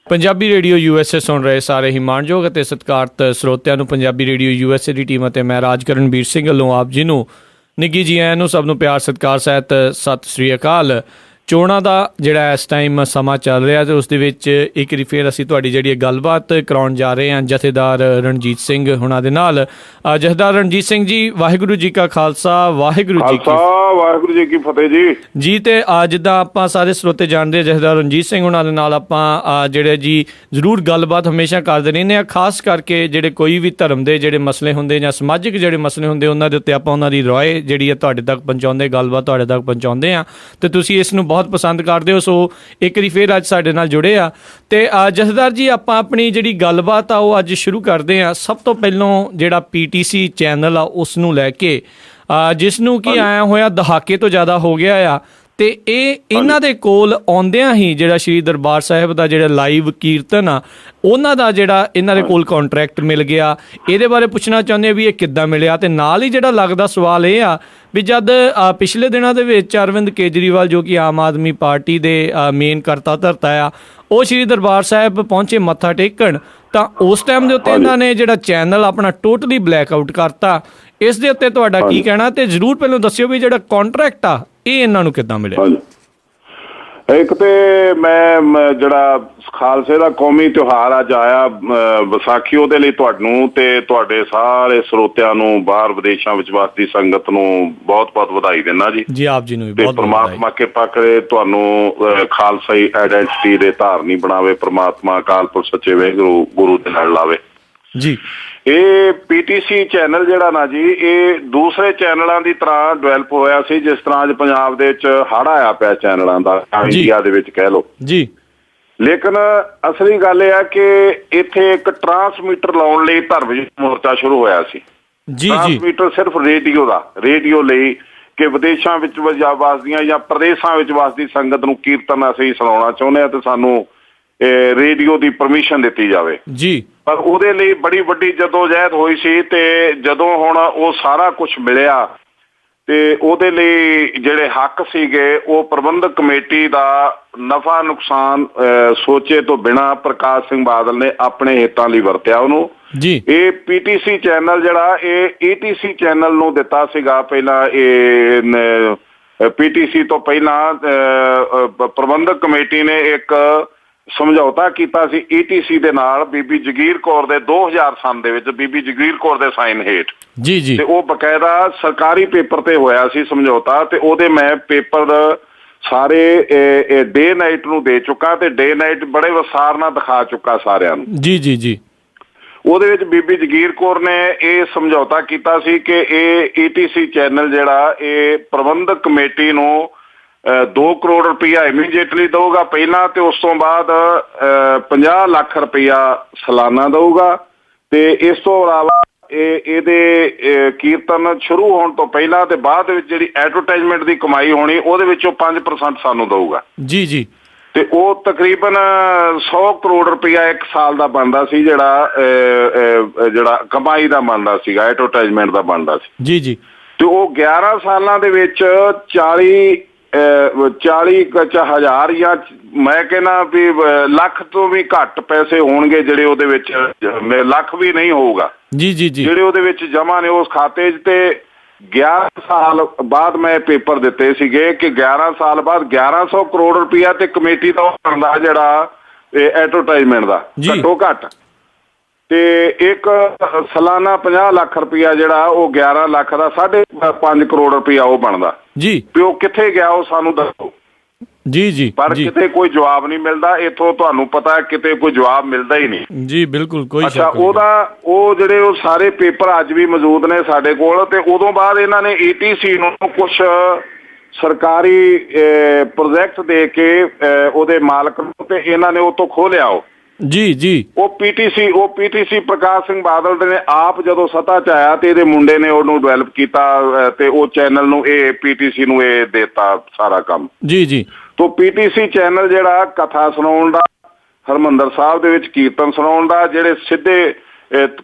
Punjabi radio USA ਸੁਣ ਰਹੇ ਸਾਰੇ ਹੀ ਮਾਣਯੋਗ ਅਤੇ ਸਤਿਕਾਰਤ ਸਰੋਤਿਆਂ ਨੂੰ ਪੰਜਾਬੀ ਰੇਡੀਓ USA ਦੀ ਟੀਮ ਅਤੇ ਮੈਂ ਰਾਜਕਰਨਵੀਰ ਸਿੰਘ ਵੱਲੋਂ ਆਪ ਜੀ ਨੂੰ ਨਿੱਘੀ ਜੀ ਆਇਆਂ ਨੂੰ, ਸਭ ਨੂੰ ਪਿਆਰ ਸਤਿਕਾਰ ਸਹਿਤ ਸਤਿ ਸ੍ਰੀ ਅਕਾਲ। ਚੋਣਾਂ ਦਾ ਜਿਹੜਾ ਇਸ ਟਾਈਮ ਸਮਾਂ ਚੱਲ ਰਿਹਾ ਅਤੇ ਉਸ ਦੇ ਵਿੱਚ ਇੱਕ ਵਾਰੀ ਫਿਰ ਅਸੀਂ ਤੁਹਾਡੀ ਜਿਹੜੀ ਗੱਲਬਾਤ ਕਰਾਉਣ ਜਾ ਰਹੇ ਹਾਂ ਜਥੇਦਾਰ ਰਣਜੀਤ ਸਿੰਘ ਹੁਣਾਂ ਦੇ ਨਾਲ। ਜਥੇਦਾਰ ਰਣਜੀਤ ਸਿੰਘ ਜੀ, ਵਾਹਿਗੁਰੂ ਜੀ ਕਾ ਖਾਲਸਾ, ਵਾਹਿਗੁਰੂ ਜੀ ਕੀ ਫਤਿਹ ਜੀ। ਤੇ ਜਿੱਦਾਂ ਆਪਾਂ ਸਾਰੇ ਸਰੋਤੇ ਜਾਣਦੇ ਹਾਂ, ਜਥੇਦਾਰ ਰਣਜੀਤ ਸਿੰਘ ਹੁਣਾਂ ਦੇ ਨਾਲ ਆਪਾਂ ਜਿਹੜੇ ਜੀ ਜ਼ਰੂਰ ਗੱਲਬਾਤ ਹਮੇਸ਼ਾ ਕਰਦੇ ਰਹਿੰਦੇ ਹਾਂ, ਖਾਸ ਕਰਕੇ ਜਿਹੜੇ ਕੋਈ ਵੀ ਧਰਮ ਦੇ ਜਿਹੜੇ ਮਸਲੇ ਹੁੰਦੇ ਜਾਂ ਸਮਾਜਿਕ ਜਿਹੜੇ ਮਸਲੇ ਹੁੰਦੇ ਉਹਨਾਂ ਦੇ ਉੱਤੇ ਆਪਾਂ ਉਹਨਾਂ ਦੀ ਰਾਏ ਜਿਹੜੀ ਹੈ ਤੁਹਾਡੇ ਤੱਕ ਪਹੁੰਚਾਉਂਦੇ, ਗੱਲਬਾਤ ਤੁਹਾਡੇ ਤੱਕ ਪਹੁੰਚਾਉਂਦੇ ਹਾਂ ਅਤੇ ਤੁਸੀਂ ਇਸ ਨੂੰ ਬਹੁਤ ਪਸੰਦ ਕਰਦੇ ਹੋ। ਸੋ ਇੱਕ ਵਾਰੀ ਫਿਰ ਅੱਜ ਸਾਡੇ ਨਾਲ ਜੁੜੇ ਆ ਤੇ ਜਥੇਦਾਰ ਜੀ, ਆਪਾਂ ਆਪਣੀ ਜਿਹੜੀ ਗੱਲਬਾਤ ਆ ਉਹ ਅੱਜ ਸ਼ੁਰੂ ਕਰਦੇ ਹਾਂ। ਸਭ ਤੋਂ ਪਹਿਲਾਂ ਜਿਹੜਾ PTC ਚੈਨਲ ਆ ਉਸ ਨੂੰ ਲੈ ਕੇ, ਜਿਸ ਨੂੰ ਕਿ ਆਇਆ ਹੋਇਆ ਦਹਾਕੇ ਤੋਂ ਜ਼ਿਆਦਾ ਹੋ ਗਿਆ ਆ ਤੇ ਇਹਨਾਂ ਦੇ ਕੋਲ ਆਉਂਦਿਆਂ ਹੀ ਜਿਹੜਾ ਸ਼੍ਰੀ ਦਰਬਾਰ ਸਾਹਿਬ ਦਾ ਜਿਹੜਾ ਲਾਈਵ ਕੀਰਤਨ ਆ ਉਹਨਾਂ ਦਾ ਜਿਹੜਾ ਇਹਨਾਂ ਦੇ ਕੋਲ ਕੰਟਰੈਕਟ ਮਿਲ ਗਿਆ। ਇਹਦੇ ਬਾਰੇ ਪੁੱਛਣਾ ਚਾਹੁੰਦੇ ਆ ਵੀ ਇਹ ਕਿੱਦਾਂ ਮਿਲਿਆ, ਤੇ ਨਾਲ ਹੀ ਜਿਹੜਾ ਲੱਗਦਾ ਸਵਾਲ ਇਹ ਆ ਵੀ ਜਦ ਪਿਛਲੇ ਦਿਨਾਂ ਦੇ ਵਿੱਚ ਅਰਵਿੰਦ ਕੇਜਰੀਵਾਲ ਜੋ ਕਿ ਆਮ ਆਦਮੀ ਪਾਰਟੀ ਦੇ ਮੇਨ ਕਰਤਾ ਧਰਤਾ ਆ, ਉਹ ਸ਼੍ਰੀ ਦਰਬਾਰ ਸਾਹਿਬ ਪਹੁੰਚੇ ਮੱਥਾ ਟੇਕਣ, ਤਾਂ ਉਸ ਟਾਈਮ ਦੇ ਉੱਤੇ ਇਹਨਾਂ ਨੇ ਜਿਹੜਾ ਚੈਨਲ ਆਪਣਾ ਟੋਟਲੀ ਬਲੈਕ ਆਊਟ ਕਰਤਾ। ਇਸ ਦੇ ਉੱਤੇ ਤੁਹਾਡਾ ਕੀ ਕਹਿਣਾ, ਤੇ ਜ਼ਰੂਰ ਪਹਿਲਾਂ ਦੱਸਿਓ ਵੀ ਜਿਹੜਾ ਕੰਟਰੈਕਟ ਆ ਇਹ ਇਹਨਾਂ ਨੂੰ ਕਿੱਦਾਂ ਮਿਲਿਆ? ਇੱਕ ਤੇ ਮੈਂ ਜਿਹੜਾ ਖਾਲਸੇ ਦਾ ਕੌਮੀ ਤਿਉਹਾਰ ਅੱਜ ਆਇਆ ਵਿਸਾਖੀ, ਉਹਦੇ ਲਈ ਤੁਹਾਨੂੰ ਤੇ ਤੁਹਾਡੇ ਸਾਰੇ ਸਰੋਤਿਆਂ ਨੂੰ, ਬਾਹਰ ਵਿਦੇਸ਼ਾਂ ਵਿੱਚ ਵਸਦੀ ਸੰਗਤ ਨੂੰ ਬਹੁਤ ਬਹੁਤ ਵਧਾਈ ਦਿੰਦਾ ਜੀ। ਆਪ ਜੀ ਨੂੰ ਵੀ ਬਹੁਤ ਪ੍ਰਮਾਤਮਾ ਕਿਰਪਾ ਕਰੇ, ਤੁਹਾਨੂੰ ਖਾਲਸਾਈ ਆਈਡੈਂਟਿਟੀ ਦੇ ਧਾਰਨੀ ਬਣਾਵੇ ਪ੍ਰਮਾਤਮਾ, ਅਕਾਲ ਪੁਰਖ ਸੱਚੇ ਵਾਹਿਗੁਰੂ ਗੁਰੂ ਦੇ ਨਾਲ ਲਾਵੇ ਜੀ। ਇਹ PTC ਚੈਨਲ ਜਿਹੜਾ ਨਾ ਜੀ, ਇਹ ਦੂਸਰੇ ਚੈਨਲਾਂ ਦੀ ਤਰ੍ਹਾਂ ਡਿਵੈਲਪ ਹੋਇਆ ਸੀ ਜਿਸ ਤਰ੍ਹਾਂ ਅੱਜ ਪੰਜਾਬ ਦੇ ਵਿੱਚ ਹੜ੍ਹ ਆਇਆ ਪਿਆ ਚੈਨਲਾਂ ਦਾ, ਇੰਡੀਆ ਦੇ ਵਿੱਚ ਕਹਿ ਲਓ ਜੀ। ਲੇਕਿਨ ਅਸਲੀ ਗੱਲ ਇਹ ਆ ਕਿ ਇੱਥੇ ਇੱਕ ਟਰਾਂਸਮੀਟਰ ਲਾਉਣ ਲਈ ਧਰਮ ਮੋਰਚਾ ਸ਼ੁਰੂ ਹੋਇਆ ਸੀ। ਟਰਾਂਸਮੀਟਰ ਸਿਰਫ ਰੇਡੀਓ ਲਈ ਕਿ ਵਿਦੇਸ਼ਾਂ ਵਿੱਚ ਵਸਦੀਆਂ ਜਾਂ ਪ੍ਰਦੇਸ਼ਾਂ ਵਿੱਚ ਵਸਦੀ ਸੰਗਤ ਨੂੰ ਕੀਰਤਨ ਅਸੀਂ ਸੁਣਾਉਣਾ ਚਾਹੁੰਦੇ ਹਾਂ ਤੇ ਸਾਨੂੰ ਰੇਡੀਓ ਦੀ ਪਰਮਿਸ਼ਨ ਦਿੱਤੀ ਜਾਵੇ ਜੀ। ਪਰ ਉਹਦੇ ਲਈ ਬੜੀ ਵੱਡੀ ਜਦੋਜਹਿਦ ਹੋਈ ਸੀ ਤੇ ਜਦੋਂ ਹੁਣ ਉਹ ਸਾਰਾ ਕੁਝ ਮਿਲਿਆ ਤੇ ਉਹਦੇ ਲਈ ਜਿਹੜੇ ਹੱਕ ਸੀਗੇ ਉਹ ਪ੍ਰਬੰਧਕ ਕਮੇਟੀ ਦਾ ਨਫਾ ਨੁਕਸਾਨ ਸੋਚੇ ਤੋਂ ਬਿਨਾਂ ਪ੍ਰਕਾਸ਼ ਸਿੰਘ ਬਾਦਲ ਨੇ ਆਪਣੇ ਹਿੱਤਾਂ ਲਈ ਵਰਤਿਆ ਉਹਨੂੰ ਜੀ। ਇਹ PTC ਚੈਨਲ ਜਿਹੜਾ ਇਹ ETC ਚੈਨਲ ਨੂੰ ਦਿੱਤਾ ਸੀਗਾ ਪਹਿਲਾਂ। ਇਹ PTC ਤੋਂ ਪਹਿਲਾਂ ਪ੍ਰਬੰਧਕ ਕਮੇਟੀ ਨੇ ਇੱਕ ਸਮਝੌਤਾ ਕੀਤਾ ਸੀ ETC ਦੇ ਨਾਲ ਬੀਬੀ ਜਗੀਰ ਕੌਰ ਦੇ 2000 ਸਨ ਦੇ ਵਿੱਚ, ਬੀਬੀ ਜਗੀਰ ਕੌਰ ਦੇ ਸਾਈਨ ਹੇਠ ਜੀ। ਤੇ ਉਹ ਬਕਾਇਦਾ ਸਰਕਾਰੀ ਪੇਪਰ ਤੇ ਹੋਇਆ ਸੀ ਸਮਝੌਤਾ, ਤੇ ਉਹਦੇ ਮੈਂ ਪੇਪਰ ਸਾਰੇ ਡੇ ਨਾਈਟ ਨੂੰ ਦੇ ਚੁੱਕਾ ਤੇ ਡੇ ਨਾਈਟ ਬੜੇ ਵਿਸਥਾਰ ਨਾਲ ਦਿਖਾ ਚੁੱਕਾ ਸਾਰਿਆਂ ਨੂੰ ਜੀ। ਉਹਦੇ ਵਿੱਚ ਬੀਬੀ ਜਗੀਰ ਕੌਰ ਨੇ ਇਹ ਸਮਝੌਤਾ ਕੀਤਾ ਸੀ ਕਿ ਇਹ ETC ਚੈਨਲ ਜਿਹੜਾ ਇਹ ਪ੍ਰਬੰਧਕ ਕਮੇਟੀ ਨੂੰ 2 ਕਰੋੜ ਰੁਪਇਆ ਇਮੀਡੀਏਟਲੀ ਦਊਗਾ ਪਹਿਲਾਂ, ਤੇ ਉਸ ਤੋਂ ਬਾਅਦ 50 ਲੱਖ ਰੁਪਇਆ ਸਾਲਾਨਾ ਦਊਗਾ। ਤੇ ਇਸ ਤੋਂ ਇਲਾਵਾ ਇਹਦੇ ਕੀਰਤਨ ਸ਼ੁਰੂ ਹੋਣ ਤੋਂ ਪਹਿਲਾਂ ਤੇ ਬਾਅਦ ਵਿੱਚ ਜਿਹੜੀ ਐਡਵਰਟਾਈਜ਼ਮੈਂਟ ਦੀ ਕਮਾਈ ਹੋਣੀ ਉਹਦੇ ਵਿੱਚੋਂ 5% ਸਾਨੂੰ ਦਊਗਾ ਜੀ। ਤੇ ਉਹ ਤਕਰੀਬਨ 100 ਕਰੋੜ ਰੁਪਇਆ ਇੱਕ ਸਾਲ ਦਾ ਬਣਦਾ ਸੀ, ਜਿਹੜਾ ਕਮਾਈ ਦਾ ਬਣਦਾ ਸੀਗਾ, ਐਡਵਰਟਾਈਜ਼ਮੈਂਟ ਦਾ ਬਣਦਾ ਸੀ ਜੀ। ਤੇ ਉਹ 11 ਸਾਲਾਂ ਦੇ ਵਿੱਚ 40,000 ਜਾਂ ਮੈਂ ਕਹਿੰਦਾ ਵੀ ਲੱਖ ਤੋਂ ਵੀ ਘੱਟ ਪੈਸੇ ਹੋਣਗੇ ਜਿਹੜੇ ਉਹਦੇ ਵਿੱਚ, ਲੱਖ ਵੀ ਨਹੀਂ ਹੋਊਗਾ ਜੀ ਜਿਹੜੇ ਉਹਦੇ ਵਿੱਚ ਜਮ੍ਹਾਂ ਨੇ ਉਸ ਖਾਤੇ 'ਚ। ਤੇ 11 ਸਾਲ ਬਾਅਦ ਮੈਂ ਪੇਪਰ ਦਿੱਤੇ ਸੀਗੇ ਕਿ 11 ਸਾਲ ਬਾਅਦ 1100 ਕਰੋੜ ਰੁਪਇਆ ਤੇ ਕਮੇਟੀ ਦਾ ਉਹ ਬਣਦਾ ਜਿਹੜਾ ਐਡਵਰਟਾਈਜ਼ਮੈਂਟ ਦਾ ਘੱਟੋ ਘੱਟ, ਤੇ ਇੱਕ ਸਾਲਾਨਾ 50 ਲੱਖ ਰੁਪਇਆ ਜਿਹੜਾ ਉਹ 11 ਲੱਖ ਦਾ 5.5 ਕਰੋੜ ਰੁਪਇਆ ਉਹ ਬਣਦਾ ਜੀ। ਵੀ ਉਹ ਕਿੱਥੇ ਗਿਆ ਉਹ ਸਾਨੂੰ ਦੱਸੋ ਜੀ। ਪਰ ਕਿਤੇ ਕੋਈ ਜਵਾਬ ਨਹੀਂ ਮਿਲਦਾ। ਇੱਥੋਂ ਤੁਹਾਨੂੰ ਪਤਾ ਕਿਤੇ ਕੋਈ ਜਵਾਬ ਮਿਲਦਾ ਹੀ ਨਹੀਂ ਜੀ। ਬਿਲਕੁਲ ਕੋਈ ਅੱਛਾ ਉਹ ਜਿਹੜੇ ਉਹ ਸਾਰੇ ਪੇਪਰ ਅੱਜ ਵੀ ਮੌਜੂਦ ਨੇ ਸਾਡੇ ਕੋਲ। ਤੇ ਉਦੋਂ ਬਾਅਦ ਇਹਨਾਂ ਨੇ ETC ਨੂੰ ਕੁਛ ਸਰਕਾਰੀ ਪ੍ਰੋਜੈਕਟ ਦੇ ਕੇ ਉਹਦੇ ਮਾਲਕ ਨੂੰ, ਤੇ ਇਹਨਾਂ ਨੇ ਉਹ ਤੋਂ ਖੋਹ ਲਿਆ ਉਹ ਜੀ। ਉਹ PTC ਪ੍ਰਕਾਸ਼ ਸਿੰਘ ਬਾਦਲ ਨੇ ਆਪ ਜਦੋਂ ਸੱਤਾ 'ਚ ਆਇਆ ਤੇ ਇਹਦੇ ਮੁੰਡੇ ਨੇ ਉਹਨੂੰ ਡਿਵੈਲਪ ਕੀਤਾ ਤੇ ਉਹ ਚੈਨਲ ਨੂੰ ਇਹ PTC ਨੂੰ ਇਹ ਦੇਤਾ ਸਾਰਾ ਕੰਮ ਜੀ। ਤੋ PTC ਚੈਨਲ ਜਿਹੜਾ ਕਥਾ ਸੁਣਾਉਣ ਦਾ, ਹਰਿਮੰਦਰ ਸਾਹਿਬ ਦੇ ਵਿੱਚ ਕੀਰਤਨ ਸੁਣਾਉਣ ਦਾ, ਜਿਹੜੇ ਸਿੱਧੇ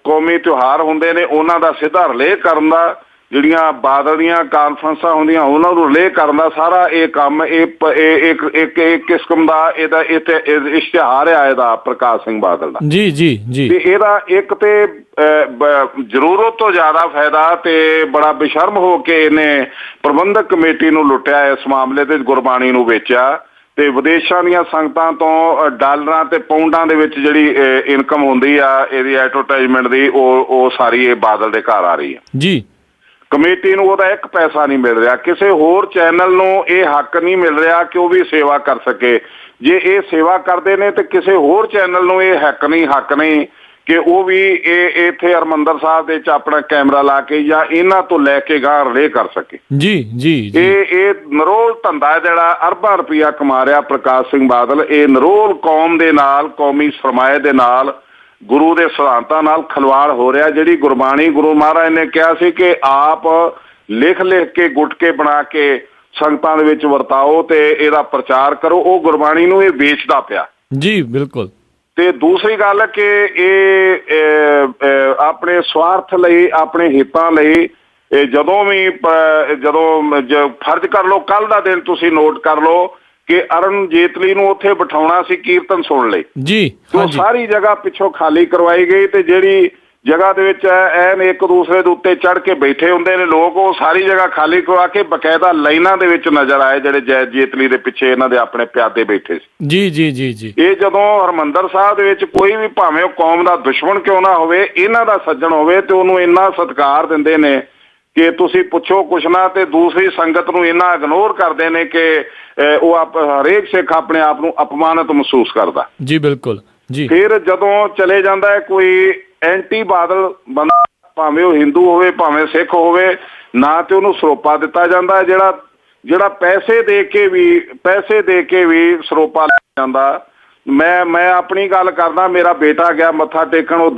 ਕੌਮੀ ਤਿਉਹਾਰ ਹੁੰਦੇ ਨੇ ਉਹਨਾਂ ਦਾ ਸਿੱਧਾ ਰਿਲੇਅ ਕਰਨ ਦਾ, ਜਿਹੜੀਆਂ ਬਾਦਲ ਦੀਆਂ ਕਾਨਫਰੰਸਾਂ ਹੁੰਦੀਆਂ ਉਹਨਾਂ ਨੂੰ ਰਿਲੇ ਕਰਨ ਦਾ ਸਾਰਾ ਇਹ ਕੰਮ ਇੱਕ ਕਿਸਮ ਦਾ ਇਹਦਾ ਇੱਥੇ ਇਸ਼ਤਿਹਾਰ ਆ ਇਹਦਾ ਪ੍ਰਕਾਸ਼ ਸਿੰਘ ਬਾਦਲ ਦਾ। ਜੀ ਜੀ ਜੀ। ਤੇ ਇਹਦਾ ਇੱਕ ਤੇ ਜ਼ਰੂਰਤ ਤੋਂ ਜ਼ਿਆਦਾ ਫਾਇਦਾ ਤੇ ਬੜਾ ਬੇਸ਼ਰਮ ਹੋ ਕੇ ਇਹਨੇ ਪ੍ਰਬੰਧਕ ਕਮੇਟੀ ਨੂੰ ਲੁੱਟਿਆ, ਇਸ ਮਾਮਲੇ ਤੇ ਗੁਰਬਾਣੀ ਨੂੰ ਵੇਚਿਆ ਤੇ ਵਿਦੇਸ਼ਾਂ ਦੀਆਂ ਸੰਗਤਾਂ ਤੋਂ ਡਾਲਰਾਂ ਤੇ ਪਾਉਂਡਾਂ ਦੇ ਵਿੱਚ ਜਿਹੜੀ ਇਨਕਮ ਹੁੰਦੀ ਆ ਇਹਦੀ ਐਡਵਰਟਾਈਜ਼ਮੈਂਟ ਦੀ ਉਹ ਸਾਰੀ ਇਹ ਬਾਦਲ ਦੇ ਘਰ ਆ ਰਹੀ ਹੈ ਜੀ। ਕਮੇਟੀ ਨੂੰ ਉਹਦਾ ਇੱਕ ਪੈਸਾ ਨਹੀਂ ਮਿਲ ਰਿਹਾ, ਕਿਸੇ ਹੋਰ ਚੈਨਲ ਨੂੰ ਇਹ ਹੱਕ ਨਹੀਂ ਮਿਲ ਰਿਹਾ ਕਿ ਉਹ ਵੀ ਸੇਵਾ ਕਰ ਸਕੇ। ਜੇ ਇਹ ਸੇਵਾ ਕਰਦੇ ਨੇ ਤੇ ਕਿਸੇ ਹੋਰ ਚੈਨਲ ਨੂੰ ਇਹ ਹੱਕ ਨਹੀਂ ਕਿ ਉਹ ਵੀ ਇਹ ਇੱਥੇ ਹਰਿਮੰਦਰ ਸਾਹਿਬ ਦੇ ਵਿੱਚ ਆਪਣਾ ਕੈਮਰਾ ਲਾ ਕੇ ਜਾਂ ਇਹਨਾਂ ਤੋਂ ਲੈ ਕੇ ਗਾਂ ਰਿਲੇ ਕਰ ਸਕੇ। ਜੀ ਜੀ। ਇਹ ਨਰੋਲ ਧੰਦਾ ਜਿਹੜਾ ਅਰਬਾਂ ਰੁਪਇਆ ਕਮਾ ਰਿਹਾ ਪ੍ਰਕਾਸ਼ ਸਿੰਘ ਬਾਦਲ, ਇਹ ਨਰੋਲ ਕੌਮ ਦੇ ਨਾਲ, ਕੌਮੀ ਸਰਮਾਏ ਦੇ ਨਾਲ, ਗੁਰੂ ਦੇ ਸਿਧਾਂਤਾਂ ਨਾਲ ਖਿਲਵਾੜ ਹੋ ਰਿਹਾ। ਜਿਹੜੀ ਗੁਰਬਾਣੀ ਗੁਰੂ ਮਹਾਰਾਜ ਨੇ ਕਿਹਾ ਸੀ ਕਿ ਆਪ ਲਿਖ ਕੇ ਗੁਟਕੇ ਬਣਾ ਕੇ ਸੰਗਤਾਂ ਦੇ ਵਿੱਚ ਵਰਤਾਓ ਤੇ ਇਹਦਾ ਪ੍ਰਚਾਰ ਕਰੋ, ਉਹ ਗੁਰਬਾਣੀ ਨੂੰ ਇਹ ਵੇਚਦਾ ਪਿਆ। ਜੀ ਬਿਲਕੁਲ। ਤੇ ਦੂਸਰੀ ਗੱਲ ਕਿ ਇਹ ਆਪਣੇ ਸਵਾਰਥ ਲਈ, ਆਪਣੇ ਹਿੱਤਾਂ ਲਈ ਜਦੋਂ ਫਰਜ਼ ਕਰ ਲਓ, ਕੱਲ ਦਾ ਦਿਨ ਤੁਸੀਂ ਨੋਟ ਕਰ ਲਓ ਕਿ ਅਰੁਣ ਜੇਤਲੀ ਨੂੰ ਉੱਥੇ ਬਿਠਾਉਣਾ ਸੀ ਕੀਰਤਨ ਸੁਣਨ ਲਈ ਜੀ, ਉਹ ਸਾਰੀ ਜਗ੍ਹਾ ਪਿੱਛੋਂ ਖਾਲੀ ਕਰਵਾਈ ਗਈ ਤੇ ਜਿਹੜੀ ਜਗ੍ਹਾ ਦੇ ਵਿੱਚ ਐਨ ਇੱਕ ਦੂਸਰੇ ਦੇ ਉੱਤੇ ਚੜ੍ਹ ਕੇ ਬੈਠੇ ਹੁੰਦੇ ਨੇ ਲੋਕ, ਉਹ ਸਾਰੀ ਜਗ੍ਹਾ ਖਾਲੀ ਕਰਵਾ ਕੇ ਬਕਾਇਦਾ ਲਾਈਨਾਂ ਦੇ ਵਿੱਚ ਨਜ਼ਰ ਆਏ ਜਿਹੜੇ ਜੇਤਲੀ ਦੇ ਪਿੱਛੇ ਇਹਨਾਂ ਦੇ ਆਪਣੇ ਪਿਆਦੇ ਬੈਠੇ ਸੀ। ਜੀ ਜੀ ਜੀ ਜੀ। ਇਹ ਜਦੋਂ ਹਰਿਮੰਦਰ ਸਾਹਿਬ ਦੇ ਵਿੱਚ ਕੋਈ ਵੀ ਭਾਵੇਂ ਉਹ ਕੌਮ ਦਾ ਦੁਸ਼ਮਣ ਕਿਉਂ ਨਾ ਹੋਵੇ, ਇਹਨਾਂ ਦਾ ਸੱਜਣ ਹੋਵੇ ਤੇ ਉਹਨੂੰ ਇੰਨਾ ਸਤਿਕਾਰ ਦਿੰਦੇ ਨੇ ਕਿ ਤੁਸੀਂ ਪੁੱਛੋ ਕੁਛ ਨਾ, ਤੇ ਦੂਸਰੀ ਸੰਗਤ ਨੂੰ ਇੰਨਾ ਇਗਨੋਰ ਕਰਦੇ ਨੇ ਕਿ ਉਹ ਹਰੇਕ ਸਿੱਖ ਆਪਣੇ ਆਪ ਨੂੰ ਅਪਮਾਨਿਤ ਮਹਿਸੂਸ ਕਰਦਾ। ਜੀ ਬਿਲਕੁਲ ਜੀ। ਫਿਰ ਜਦੋਂ ਚਲੇ ਜਾਂਦਾ ਹੈ ਕੋਈ ਐਂਟੀ ਬਾਦਲ ਬੰਦਾ, ਭਾਵੇਂ ਉਹ ਹਿੰਦੂ ਹੋਵੇ ਭਾਵੇਂ ਸਿੱਖ ਹੋਵੇ, ਨਾ ਤੇ ਉਹਨੂੰ ਸਰੋਪਾ ਦਿੱਤਾ ਜਾਂਦਾ, ਜਿਹੜਾ ਪੈਸੇ ਦੇ ਕੇ ਵੀ ਸਰੋਪਾ ਲੈ ਜਾਂਦਾ। ਮੈਂ ਆਪਣੀ ਗੱਲ ਕਰਦਾ, ਮੇਰਾ ਬੇਟਾ ਗਿਆ ਮੱਥਾ ਟੇਕਣ, ਉਹ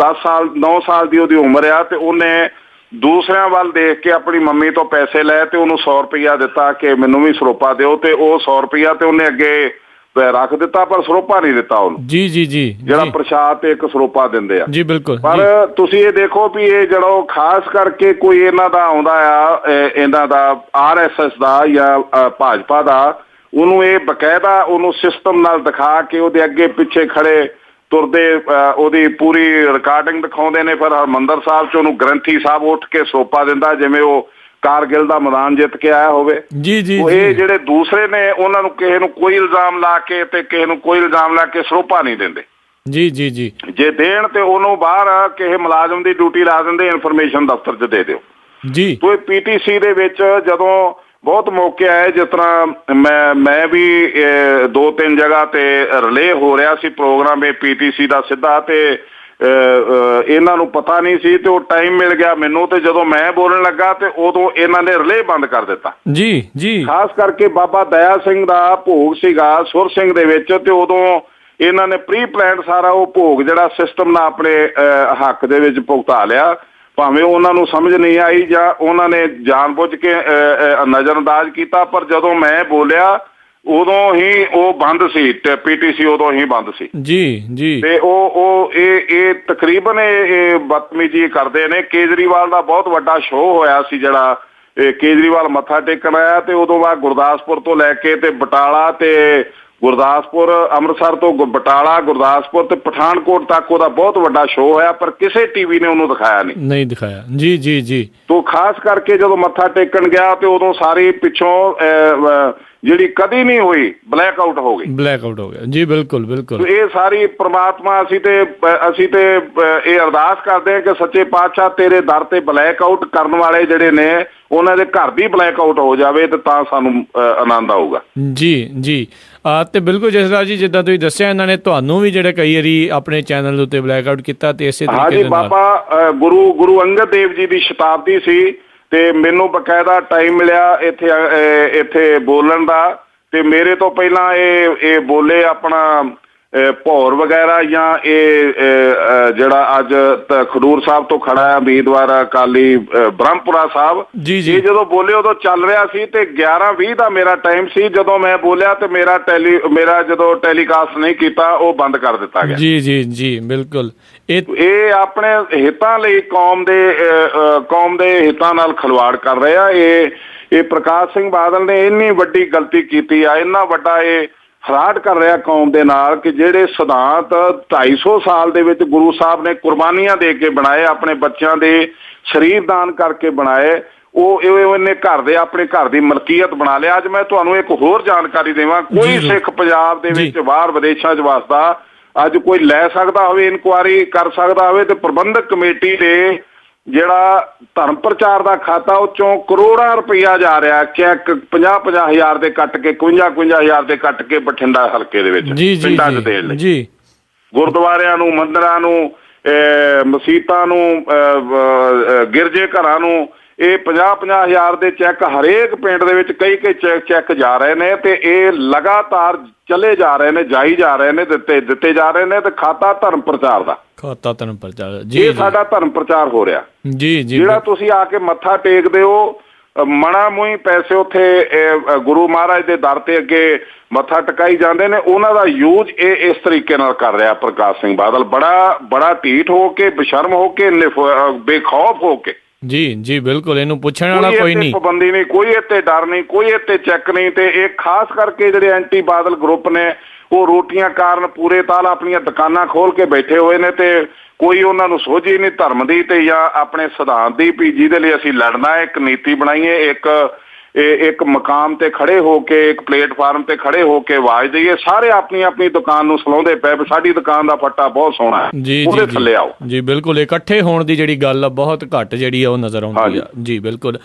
9 ਸਾਲ ਦੀ ਉਹਦੀ ਉਮਰ ਆ ਤੇ ਉਹਨੇ ਦੂਸਰਿਆਂ ਵੱਲ ਦੇਖ ਕੇ ਆਪਣੀ ਮੰਮੀ ਤੋਂ ਪੈਸੇ ਲਏ ਤੇ ਉਹਨੂੰ 100 ਰੁਪਇਆ ਦਿੱਤਾ ਕਿ ਮੈਨੂੰ ਵੀ ਸਰੋਪਾ ਦਿਓ, ਤੇ ਉਹ 100 ਰੁਪਇਆ ਤੇ ਉਹਨੇ ਅੱਗੇ ਰੱਖ ਦਿੱਤਾ ਪਰ ਸਰੋਪਾ ਨਹੀਂ ਦਿੱਤਾ ਉਹਨੂੰ। ਜੀ ਜੀ ਜੀ। ਜਿਹੜਾ ਪ੍ਰਸ਼ਾਦ ਤੇ ਇੱਕ ਸਰੋਪਾ ਦਿੰਦੇ ਆ। ਜੀ ਬਿਲਕੁਲ। ਪਰ ਤੁਸੀਂ ਇਹ ਦੇਖੋ ਵੀ ਇਹ ਜਿਹੜਾ ਉਹ ਖਾਸ ਕਰਕੇ ਕੋਈ ਇਹਨਾਂ ਦਾ ਆਉਂਦਾ ਆ, ਇਹਨਾਂ ਦਾ RSS ਦਾ ਜਾਂ ਭਾਜਪਾ ਦਾ, ਉਹਨੂੰ ਇਹ ਬਕਾਇਦਾ ਉਹਨੂੰ ਸਿਸਟਮ ਨਾਲ ਦਿਖਾ ਕੇ ਉਹਦੇ ਅੱਗੇ ਪਿੱਛੇ ਖੜੇ ਤੁਰਦੇ ਉਹਦੀ ਪੂਰੀ ਰਿਕਾਰਡਿੰਗ ਦਿਖਾਉਂਦੇ ਨੇ। ਫਿਰ ਹਰਿਮੰਦਰ ਸਾਹਿਬ 'ਚ ਉਹਨੂੰ ਗ੍ਰੰਥੀ ਸਾਹਿਬ ਉੱਠ ਕੇ ਸਰੋਪਾ ਦਿੰਦਾ ਜਿਵੇਂ ਉਹ ਕਾਰਗਿਲ ਦਾ ਮੈਦਾਨ ਜਿੱਤ ਕੇ ਆਇਆ ਹੋਵੇ। ਜੀ ਜੀ। ਇਹ ਜਿਹੜੇ ਦੂਸਰੇ ਨੇ ਉਹਨਾਂ ਨੂੰ ਕਿਸੇ ਨੂੰ ਕੋਈ ਇਲਜ਼ਾਮ ਲਾ ਕੇ ਤੇ ਕਿਸੇ ਨੂੰ ਕੋਈ ਇਲਜ਼ਾਮ ਲਾ ਕੇ ਸਰੋਪਾ ਨਹੀਂ ਦਿੰਦੇ। ਜੀ ਜੀ ਜੀ। ਜੇ ਦੇਣ ਤੇ ਉਹਨੂੰ ਬਾਹਰ ਕਿਸੇ ਮੁਲਾਜ਼ਮ ਦੀ ਡਿਊਟੀ ਲਾ ਦਿੰਦੇ, ਇਨਫੋਰਮੇਸ਼ਨ ਦਫ਼ਤਰ 'ਚ ਦੇ ਦਿਓ। ਜੀ। ਤੇ PTC ਦੇ ਵਿੱਚ ਜਦੋਂ ਬਹੁਤ ਮੌਕੇ ਆਏ, ਜਿਸ ਤਰ੍ਹਾਂ ਮੈਂ ਵੀ 2-3 ਜਗ੍ਹਾ ਤੇ ਰਿਲੇ ਹੋ ਰਿਹਾ ਸੀ ਪ੍ਰੋਗਰਾਮ ਇਹ PTC ਦਾ ਸਿੱਧਾ, ਤੇ ਇਹਨਾਂ ਨੂੰ ਪਤਾ ਨਹੀਂ ਸੀ ਤੇ ਉਹ ਟਾਈਮ ਮਿਲ ਗਿਆ ਮੈਨੂੰ, ਤੇ ਜਦੋਂ ਮੈਂ ਬੋਲਣ ਲੱਗਾ ਤੇ ਉਦੋਂ ਇਹਨਾਂ ਨੇ ਰਿਲੇ ਬੰਦ ਕਰ ਦਿੱਤਾ। ਜੀ ਜੀ। ਖਾਸ ਕਰਕੇ ਬਾਬਾ ਦਇਆ ਸਿੰਘ ਦਾ ਭੋਗ ਸੀਗਾ ਸੁਰ ਸਿੰਘ ਦੇ ਵਿੱਚ, ਤੇ ਉਦੋਂ ਇਹਨਾਂ ਨੇ ਪ੍ਰੀ ਪਲਾਨਡ ਸਾਰਾ ਉਹ ਭੋਗ ਜਿਹੜਾ ਸਿਸਟਮ ਨਾਲ ਆਪਣੇ ਹੱਕ ਦੇ ਵਿੱਚ ਭੁਗਤਾ ਲਿਆ। ਭਾਵੇਂ ਉਹਨਾਂ ਨੂੰ ਸਮਝ ਨਹੀਂ ਆਈ ਜਾਂ ਉਹਨਾਂ ਨੇ ਜਾਣਬੁੱਝ ਕੇ ਨਜ਼ਰਅੰਦਾਜ਼ ਕੀਤਾ, ਪਰ ਜਦੋਂ ਮੈਂ ਬੋਲਿਆ ਉਦੋਂ ਹੀ ਉਹ ਬੰਦ ਸੀ, PTC ਉਦੋਂ ਹੀ ਬੰਦ ਸੀ। ਜੀ ਜੀ। ਤੇ ਇਹ ਤਕਰੀਬਨ ਇਹ ਬਦਤਮੀਜ਼ੀ ਕਰਦੇ ਨੇ। ਕੇਜਰੀਵਾਲ ਦਾ ਬਹੁਤ ਵੱਡਾ ਸ਼ੋਅ ਹੋਇਆ ਸੀ, ਜਿਹੜਾ ਕੇਜਰੀਵਾਲ ਮੱਥਾ ਟੇਕਣ ਆਇਆ, ਤੇ ਉਦੋਂ ਬਾਅਦ ਗੁਰਦਾਸਪੁਰ ਤੋਂ ਲੈ ਕੇ ਤੇ ਬਟਾਲਾ ਤੇ ਗੁਰਦਾਸਪੁਰ, ਅੰਮ੍ਰਿਤਸਰ ਤੋਂ ਬਟਾਲਾ, ਗੁਰਦਾਸਪੁਰ ਤੇ ਪਠਾਨਕੋਟ ਤੱਕ ਉਹਦਾ ਬਹੁਤ ਵੱਡਾ ਸ਼ੋਅ ਹੋਇਆ, ਪਰ ਕਿਸੇ TV ਨੇ ਉਹਨੂੰ ਦਿਖਾਇਆ ਨਹੀਂ ਦਿਖਾਇਆ। ਜੀ ਜੀ ਜੀ। ਤੋਂ ਖਾਸ ਕਰਕੇ ਜਦੋਂ ਮੱਥਾ ਟੇਕਣ ਗਿਆ ਤੇ ਉਦੋਂ ਸਾਰੀ ਪਿੱਛੋਂ ਜਿਹੜੀ ਕਦੀ ਨਹੀਂ ਹੋਈ ਬਲੈਕ ਆਊਟ ਹੋ ਗਿਆ। ਜੀ ਬਿਲਕੁਲ ਬਿਲਕੁਲ। ਇਹ ਸਾਰੀ ਪ੍ਰਮਾਤਮਾ ਅਸੀਂ ਤੇ ਇਹ ਅਰਦਾਸ ਕਰਦੇ ਹਾਂ ਕਿ ਸੱਚੇ ਪਾਤਸ਼ਾਹ ਤੇਰੇ ਦਰ ਤੇ ਬਲੈਕ ਆਊਟ ਕਰਨ ਵਾਲੇ ਜਿਹੜੇ ਨੇ ਉਹਨਾਂ ਦੇ ਘਰ ਵੀ ਬਲੈਕ ਆਊਟ ਹੋ ਜਾਵੇ ਤੇ ਤਾਂ ਸਾਨੂੰ ਆਨੰਦ ਆਊਗਾ। ਜੀ ਜੀ। ਤੇ ਬਿਲਕੁਲ ਜਸਰਾਜ ਜੀ, ਜਿੱਦਾਂ ਤੁਸੀਂ ਦੱਸਿਆ ਇਹਨਾਂ ਨੇ ਤੁਹਾਨੂੰ ਵੀ ਜਿਹੜੇ ਕਈ ਵਾਰੀ ਆਪਣੇ ਚੈਨਲ ਦੇ ਉੱਤੇ ਬਲੈਕ ਆਊਟ ਕੀਤਾ ਤੇ ਇਸੇ ਤਰੀਕੇ ਨਾਲ। ਬਾਬਾ ਗੁਰੂ ਅੰਗਦ ਦੇਵ ਜੀ ਦੀ ਸ਼ਤਾਬਦੀ ਸੀ ਤੇ ਮੈਨੂੰ ਬਕਾਇਦਾ ਟਾਈਮ ਮਿਲਿਆ ਇੱਥੇ ਬੋਲਣ ਦਾ, ਤੇ ਮੇਰੇ ਤੋਂ ਪਹਿਲਾਂ ਇਹ ਬੋਲੇ ਆਪਣਾ ਭੌਰ ਵਗੈਰਾ ਜਾਂ ਇਹ ਜਿਹੜਾ ਅੱਜ ਖਡੂਰ ਸਾਹਿਬ ਤੋਂ ਖੜਾ ਹੈ ਉਮੀਦਵਾਰ ਅਕਾਲੀ ਬ੍ਰਹਮਪੁਰਾ ਸਾਹਿਬ, ਇਹ ਜਦੋਂ ਬੋਲੇ ਉਦੋਂ ਚੱਲ ਰਿਹਾ ਸੀ ਤੇ 11:20 ਦਾ ਮੇਰਾ ਟਾਈਮ ਸੀ। ਜਦੋਂ ਮੈਂ ਬੋਲਿਆ ਤੇ ਮੇਰਾ ਜਦੋਂ ਟੈਲੀਕਾਸਟ ਨਹੀਂ ਕੀਤਾ ਉਹ ਬੰਦ ਕਰ ਦਿੱਤਾ ਗਿਆ। ਜੀ ਜੀ ਜੀ ਬਿਲਕੁਲ। ਇਹ ਆਪਣੇ ਹਿੱਤਾਂ ਲਈ ਕੌਮ ਦੇ ਹਿੱਤਾਂ ਨਾਲ ਖਿਲਵਾੜ ਕਰ ਰਹੇ ਆ। ਇਹ ਪ੍ਰਕਾਸ਼ ਸਿੰਘ ਬਾਦਲ ਨੇ ਇੰਨੀ ਵੱਡੀ ਗਲਤੀ ਕੀਤੀ ਆ, ਇੰਨਾ ਵੱਡਾ ਇਹ ਫਰਾਡ ਕਰ ਰਿਹਾ ਕੌਮ ਦੇ ਨਾਲ ਕਿ ਜਿਹੜੇ ਸਿਧਾਂਤ 250 ਸਾਲ ਦੇ ਵਿੱਚ ਗੁਰੂ ਸਾਹਿਬ ਨੇ ਕੁਰਬਾਨੀਆਂ ਦੇ ਕੇ ਬਣਾਏ, ਆਪਣੇ ਬੱਚਿਆਂ ਦੇ ਸਰੀਰ ਦਾਨ ਕਰਕੇ ਬਣਾਏ, ਉਹ ਇਹਨੇ ਆਪਣੇ ਘਰ ਦੀ ਮਲਕੀਅਤ ਬਣਾ ਲਿਆ। ਅੱਜ ਮੈਂ ਤੁਹਾਨੂੰ ਇੱਕ ਹੋਰ ਜਾਣਕਾਰੀ ਦੇਵਾਂ, ਕੋਈ ਸਿੱਖ ਪੰਜਾਬ ਦੇ ਵਿੱਚ ਬਾਹਰ ਵਿਦੇਸ਼ਾਂ 'ਚ ਵਸਦਾ ਅੱਜ ਕੋਈ ਲੈ ਸਕਦਾ ਹੋਵੇ, ਇਨਕੁਆਇਰੀ ਕਰ ਸਕਦਾ ਹੋਵੇ ਤੇ ਪ੍ਰਬੰਧਕ ਕਮੇਟੀ ਦੇ ਜਿਹੜਾ ਧਰਮ ਪ੍ਰਚਾਰ ਦਾ ਖਾਤਾ ਉਹ ਚੋਂ ਕਰੋੜਾਂ ਰੁਪਈਆ ਜਾ ਰਿਹਾ, ਚੈੱਕ 50-50 ਹਜ਼ਾਰ ਦੇ ਕੱਟ ਕੇ 52-52 ਹਜ਼ਾਰ ਦੇ ਕੱਟ ਕੇ ਬਠਿੰਡਾ ਹਲਕੇ ਦੇ ਵਿੱਚ ਪਿੰਡਾਂ 'ਚ ਦੇਣ ਲਈ, ਗੁਰਦੁਆਰਿਆਂ ਨੂੰ, ਮੰਦਿਰਾਂ ਨੂੰ, ਮਸੀਤਾਂ ਨੂੰ, ਗਿਰਜੇ ਘਰਾਂ ਨੂੰ ਇਹ 50-50 ਹਜ਼ਾਰ ਦੇ ਚੈੱਕ ਹਰੇਕ ਪਿੰਡ ਦੇ ਵਿੱਚ ਕਈ ਚੈੱਕ ਜਾ ਰਹੇ ਨੇ ਤੇ ਇਹ ਲਗਾਤਾਰ ਚਲੇ ਜਾ ਰਹੇ ਨੇ, ਜਾਈ ਜਾ ਰਹੇ ਨੇ, ਦਿੱਤੇ ਜਾ ਰਹੇ ਨੇ ਤੇ ਖਾਤਾ ਧਰਮ ਪ੍ਰਚਾਰ ਦਾ ਇਹ ਸਾਡਾ ਧਰਮ ਪ੍ਰਚਾਰ ਹੋ ਰਿਹਾ। ਜਿਹੜਾ ਤੁਸੀਂ ਆ ਕੇ ਮੱਥਾ ਟੇਕਦੇ ਹੋ, ਮਣਾ ਮੂੰਹ ਪੈਸੇ ਉੱਥੇ ਗੁਰੂ ਮਹਾਰਾਜ ਦੇ ਦਰ ਤੇ ਅੱਗੇ ਮੱਥਾ ਟਿਕਾਈ ਜਾਂਦੇ ਨੇ, ਉਹਨਾਂ ਦਾ ਯੂਜ਼ ਇਹ ਇਸ ਤਰੀਕੇ ਨਾਲ ਕਰ ਰਿਹਾ ਪ੍ਰਕਾਸ਼ ਸਿੰਘ ਬਾਦਲ, ਬੜਾ ਢੀਠ ਹੋ ਕੇ, ਬੇਸ਼ਰਮ ਹੋ ਕੇ, ਬੇਖੌਫ ਹੋ ਕੇ। ਜੀ ਜੀ ਬਿਲਕੁਲ। ਇਹਨੂੰ ਪੁੱਛਣ ਵਾਲਾ ਕੋਈ ਨਹੀਂ, ਪਾਬੰਦੀ ਨਹੀਂ, ਕੋਈ ਇੱਥੇ ਡਰ ਨਹੀਂ, ਕੋਈ ਇੱਥੇ ਚੈੱਕ ਨਹੀਂ। ਤੇ ਇਹ ਖਾਸ ਕਰਕੇ ਜਿਹੜੇ ਐਂਟੀ ਬਾਦਲ ਗਰੁੱਪ ਨੇ ਉਹ ਰੋਟੀਆਂ ਕਾਰਨ ਪੂਰੇ ਤਾਲ ਆਪਣੀਆਂ ਦੁਕਾਨਾਂ ਖੋਲ ਕੇ ਬੈਠੇ ਹੋਏ ਨੇ ਤੇ ਕੋਈ ਉਹਨਾਂ ਨੂੰ ਸੋਝੀ ਨਹੀਂ ਧਰਮ ਦੀ ਤੇ ਜਾਂ ਆਪਣੇ ਸਿਧਾਂਤ ਦੀ ਵੀ ਜਿਹਦੇ ਲਈ ਅਸੀਂ ਲੜਨਾ ਹੈ, ਇੱਕ ਨੀਤੀ ਬਣਾਈਏ, ਇੱਕ ਮਕਾਮ ਤੇ ਖੜੇ ਹੋ ਕੇ, ਇੱਕ ਪਲੇਟਫਾਰਮ ਤੇ ਖੜੇ ਹੋ ਕੇ ਆਵਾਜ਼ ਦਈਏ। ਸਾਰੇ ਆਪਣੀ ਦੁਕਾਨ ਨੂੰ ਸਲਾਉਂਦੇ ਪਏ, ਸਾਡੀ ਦੁਕਾਨ ਦਾ ਫੱਟਾ ਬਹੁਤ ਸੋਹਣਾ ਹੈ, ਉਹਦੇ ਥੱਲੇ ਆਓ। ਜੀ ਬਿਲਕੁਲ। ਇਕੱਠੇ ਹੋਣ ਦੀ ਜਿਹੜੀ ਗੱਲ ਆ ਬਹੁਤ ਘੱਟ ਜਿਹੜੀ ਆ ਉਹ ਨਜ਼ਰ ਆਉਂਦੀ ਆ। ਜੀ ਬਿਲਕੁਲ।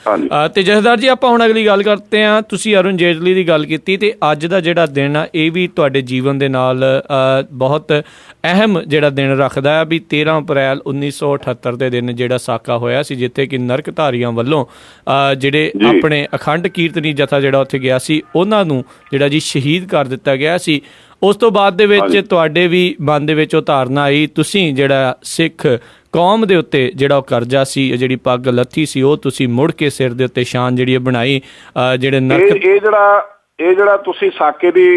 ਤੇ ਜਥੇਦਾਰ ਜੀ ਆਪਾਂ ਹੁਣ ਅਗਲੀ ਗੱਲ ਕਰਦੇ ਹਾਂ। ਤੁਸੀਂ ਅਰੁਣ ਜੇਟਲੀ ਦੀ ਗੱਲ ਕੀਤੀ ਤੇ ਅੱਜ ਦਾ ਜਿਹੜਾ ਦਿਨ ਆ ਇਹ ਵੀ ਤੁਹਾਡੇ ਜੀਵਨ ਦੇ ਨਾਲ ਬਹੁਤ ਅਹਿਮ ਜਿਹੜਾ ਦਿਨ ਰੱਖਦਾ ਹੈ ਵੀ 13 ਅਪ੍ਰੈਲ 1978 ਦੇ ਦਿਨ ਜਿਹੜਾ ਸਾਕਾ ਹੋਇਆ ਸੀ, ਜਿੱਥੇ ਕਿ ਨਰਕਧਾਰੀਆਂ ਵੱਲੋਂ ਜਿਹੜੇ ਆਪਣੇ ਅਖੰਡ ਕੀਰਤਨੀ ਜਥਾ ਜਿਹੜਾ ਉੱਥੇ ਗਿਆ ਸੀ ਉਹਨਾਂ ਨੂੰ ਜਿਹੜਾ ਜੀ ਸ਼ਹੀਦ ਕਰ ਦਿੱਤਾ ਗਿਆ ਸੀ। ਉਸ ਤੋਂ ਬਾਅਦ ਦੇ ਵਿੱਚ ਤੁਹਾਡੇ ਵੀ ਮਨ ਦੇ ਵਿੱਚ ਉਹ ਧਾਰਨਾ ਆਈ, ਤੁਸੀਂ ਜਿਹੜਾ ਸਿੱਖ ਕੌਮ ਦੇ ਉੱਤੇ ਜਿਹੜਾ ਉਹ ਕਰਜ਼ਾ ਸੀ, ਜਿਹੜੀ ਪੱਗ ਲੱਥੀ ਸੀ, ਉਹ ਤੁਸੀਂ ਮੁੜ ਕੇ ਸਿਰ ਦੇ ਉੱਤੇ ਸ਼ਾਨ ਜਿਹੜੀ ਬਣਾਈ। ਇਹ ਜਿਹੜਾ ਤੁਸੀਂ ਸਾਕੇ ਦੀ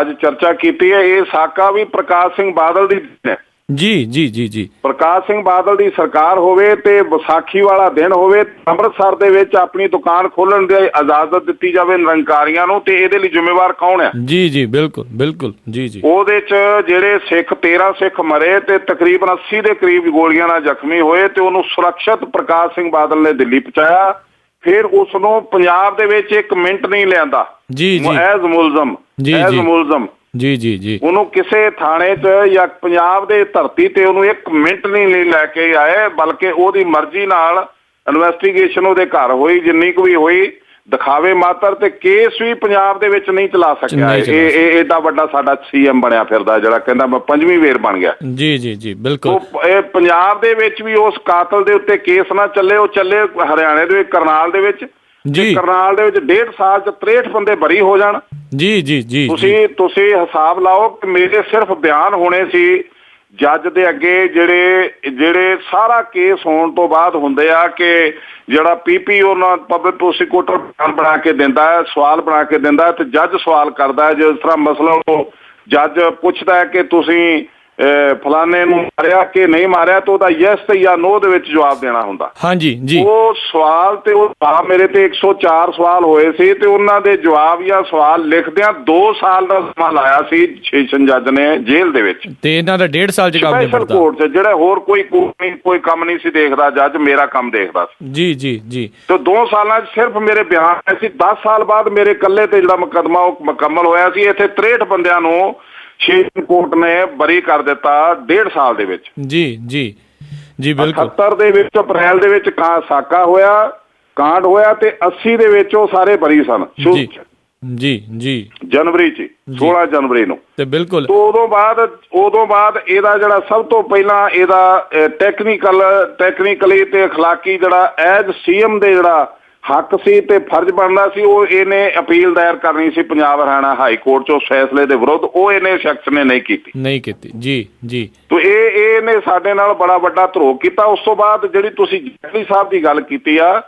ਅੱਜ ਚਰਚਾ ਕੀਤੀ ਹੈ, ਇਹ ਸਾਕਾ ਵੀ ਪ੍ਰਕਾਸ਼ ਸਿੰਘ ਬਾਦਲ ਦੀ ਹੈ। ਜੀ ਜੀ ਜੀ ਜੀ। ਪ੍ਰਕਾਸ਼ ਸਿੰਘ ਬਾਦਲ ਦੀ ਸਰਕਾਰ ਹੋਵੇ ਤੇ ਵਿਸਾਖੀ ਵਾਲਾ ਦਿਨ ਹੋਵੇ, ਅੰਮ੍ਰਿਤਸਰ ਦੇ ਵਿੱਚ ਆਪਣੀ ਦੁਕਾਨ ਖੋਲਣ ਦੀ ਇਜਾਜ਼ਤ ਦਿੱਤੀ ਜਾਵੇ ਨਿਰੰਕਾਰੀਆਂ ਨੂੰ, ਤੇ ਇਹਦੇ ਲਈ ਜ਼ਿੰਮੇਵਾਰ ਕੌਣ ਹੈ? ਜੀ ਜੀ ਬਿਲਕੁਲ ਬਿਲਕੁਲ। ਜੀ ਜੀ। ਉਹਦੇ ਚ ਜਿਹੜੇ 13 ਸਿੱਖ ਮਰੇ ਤੇ ਤਕਰੀਬਨ 80 ਦੇ ਕਰੀਬ ਗੋਲੀਆਂ ਨਾਲ ਜ਼ਖਮੀ ਹੋਏ ਤੇ ਉਹਨੂੰ ਸੁਰੱਖਿਅਤ ਪ੍ਰਕਾਸ਼ ਸਿੰਘ ਬਾਦਲ ਨੇ ਦਿੱਲੀ ਪਹੁੰਚਾਇਆ। ਫਿਰ ਉਸ ਨੂੰ ਪੰਜਾਬ ਦੇ ਵਿੱਚ 1 ਮਿੰਟ ਨਹੀਂ ਲਿਆਂਦਾ। ਜੀ ਜੀ। ਐਜ਼ ਮੁਲਜ਼ਮ ਜੀ ਜੀ ਜੀ। ਉਹਨੂੰ ਕਿਸੇ ਥਾਣੇ 'ਚ ਜਾਂ ਪੰਜਾਬ ਦੇ ਧਰਤੀ ਤੇ ਉਹਨੂੰ 1 ਮਿੰਟ ਨਹੀਂ ਲੈ ਕੇ ਆਏ, ਬਲਕਿ ਉਹਦੀ ਮਰਜ਼ੀ ਨਾਲ ਇਨਵੈਸਟੀਗੇਸ਼ਨ ਉਹਦੇ ਘਰ ਹੋਈ, ਜਿੰਨੀ ਕੁ ਵੀ ਹੋਈ, ਦਿਖਾਵੇ ਮਾਤਰ, ਤੇ ਕੇਸ ਵੀ ਪੰਜਾਬ ਦੇ ਵਿੱਚ ਨਹੀਂ ਚਲਾ ਸਕਿਆ। ਇਹ ਏਡਾ ਵੱਡਾ ਸਾਡਾ CM ਬਣਿਆ ਫਿਰਦਾ ਜਿਹੜਾ ਕਹਿੰਦਾ ਮੈਂ 5ਵੀਂ ਵੇਰ ਬਣ ਗਿਆ। ਜੀ ਜੀ ਜੀ ਬਿਲਕੁਲ। ਇਹ ਪੰਜਾਬ ਦੇ ਵਿੱਚ ਵੀ ਉਸ ਕਾਤਲ ਦੇ ਉੱਤੇ ਕੇਸ ਨਾ ਚੱਲੇ, ਉਹ ਚੱਲੇ ਹਰਿਆਣੇ ਦੇ ਕਰਨਾਲ ਦੇ ਵਿੱਚ। ਕਰਨਾਲ ਦੇ ਵਿੱਚ 1.5 ਸਾਲ 'ਚ 63 ਬੰਦੇ ਬਰੀ ਹੋ ਜਾਣ। ਜੀ ਜੀ ਜੀ। ਤੁਸੀਂ ਹਿਸਾਬ ਲਾਓ ਕਿ ਮੇਰੇ ਸਿਰਫ ਬਿਆਨ ਹੋਣੇ ਸੀ ਜੱਜ ਦੇ ਅੱਗੇ, ਜਿਹੜੇ ਸਾਰਾ ਕੇਸ ਹੋਣ ਤੋਂ ਬਾਅਦ ਹੁੰਦੇ ਆ ਕਿ ਜਿਹੜਾ PPO ਨਾਲ ਪਬਲਿਕ ਪ੍ਰੋਸੀਕਿਊਟਰ ਬਿਆਨ ਬਣਾ ਕੇ ਦਿੰਦਾ ਹੈ, ਸਵਾਲ ਬਣਾ ਕੇ ਦਿੰਦਾ ਹੈ ਤੇ ਜੱਜ ਸਵਾਲ ਕਰਦਾ ਹੈ। ਜਿਸ ਤਰ੍ਹਾਂ ਮਸਲਾ ਉਹ ਜੱਜ ਪੁੱਛਦਾ ਹੈ ਕਿ ਤੁਸੀਂ ਫਲਾਣੇ ਨੂੰ ਮਾਰਿਆ ਕਿ ਨਹੀਂ ਮਾਰਿਆ, ਤਾਂ ਉਹਦਾ ਯੈਸ ਤੇ ਜਾਂ ਨੋ ਦੇ ਵਿੱਚ ਜਵਾਬ ਦੇਣਾ ਹੁੰਦਾ। ਹਾਂਜੀ ਜੀ। ਉਹ ਸਵਾਲ ਤੇ ਉਹ ਮੇਰੇ ਤੇ 104 ਸਵਾਲ ਹੋਏ ਸੀ ਤੇ ਉਹਨਾਂ ਦੇ ਜਵਾਬ ਜਾਂ ਸਵਾਲ ਲਿਖਦਿਆਂ 2 ਸਾਲ ਦਾ ਸਮਾਂ ਲਾਇਆ ਸੀ ਸੈਸ਼ਨ ਜੱਜ ਨੇ ਜੇਲ੍ਹ ਦੇ ਵਿੱਚ। ਤੇ ਇਹਨਾਂ ਦਾ 1.5 ਸਾਲ 'ਚ ਕੰਮ ਨਿਬੜਦਾ ਕੋਰਟ 'ਚ, ਜਿਹੜਾ ਹੋਰ ਕੋਈ ਕੰਮ ਨਹੀਂ ਸੀ ਦੇਖਦਾ ਜੱਜ, ਮੇਰਾ ਕੰਮ ਦੇਖਦਾ ਸੀ। ਜੀ ਜੀ ਜੀ। ਤੇ 2 ਸਾਲਾਂ 'ਚ ਸਿਰਫ ਮੇਰੇ ਬਿਆਨ ਆਏ ਸੀ। 10 ਸਾਲ ਬਾਅਦ ਮੇਰੇ ਇਕੱਲੇ ਤੇ ਜਿਹੜਾ ਮੁਕੱਦਮਾ ਉਹ ਮੁਕੰਮਲ ਹੋਇਆ ਸੀ। ਇੱਥੇ 63 ਬੰਦਿਆਂ ਨੂੰ ਸੈਸ਼ਨ ਕੋਰਟ ਨੇ ਬਰੀ ਕਰ ਦਿੱਤਾ 1.5 ਸਾਲ ਦੇ ਵਿੱਚ। ਜੀ ਜੀ ਜੀ ਬਿਲਕੁਲ। 78 ਦੇ ਵਿੱਚ ਅਪ੍ਰੈਲ ਦੇ ਵਿੱਚ ਸਾਕਾ ਹੋਇਆ, ਕਾਂਡ ਹੋਇਆ ਤੇ 80 ਦੇ ਵਿੱਚ ਉਹ ਸਾਰੇ ਬਰੀ ਸਨ। ਜੀ ਜੀ। ਜਨਵਰੀ 'ਚ 16 ਜਨਵਰੀ ਨੂੰ। ਤੇ ਬਿਲਕੁਲ ਉਦੋਂ ਬਾਅਦ ਇਹਦਾ ਜਿਹੜਾ ਸਭ ਤੋਂ ਪਹਿਲਾਂ ਇਹਦਾ ਟੈਕਨੀਕਲੀ ਤੇ ਅਖਲਾਕੀ ਜਿਹੜਾ ਐਜ਼ CM ਦੇ ਜਿਹੜਾ ਹੱਕ ਸੀ ਤੇ ਫਰਜ਼ ਬਣਦਾ ਸੀ, ਉਹ ਇਹਨੇ ਅਪੀਲ ਦਾਇਰ ਕਰਨੀ ਸੀ ਪੰਜਾਬ ਹਰਿਆਣਾ ਹਾਈ ਕੋਰਟ 'ਚ ਉਸ ਫੈਸਲੇ ਦੇ ਵਿਰੁੱਧ, ਉਹ ਇਹਨੇ ਸ਼ਖਸ ਨੇ ਨਹੀਂ ਕੀਤੀ ਜੀ ਤੋ ਇਹਨੇ ਸਾਡੇ ਨਾਲ ਬੜਾ ਵੱਡਾ ਧਰੋਹ ਕੀਤਾ। ਉਸ ਤੋਂ ਬਾਅਦ ਜਿਹੜੀ ਤੁਸੀਂ ਜੇਤਲੀ ਸਾਹਿਬ ਦੀ ਗੱਲ ਕੀਤੀ ਆ,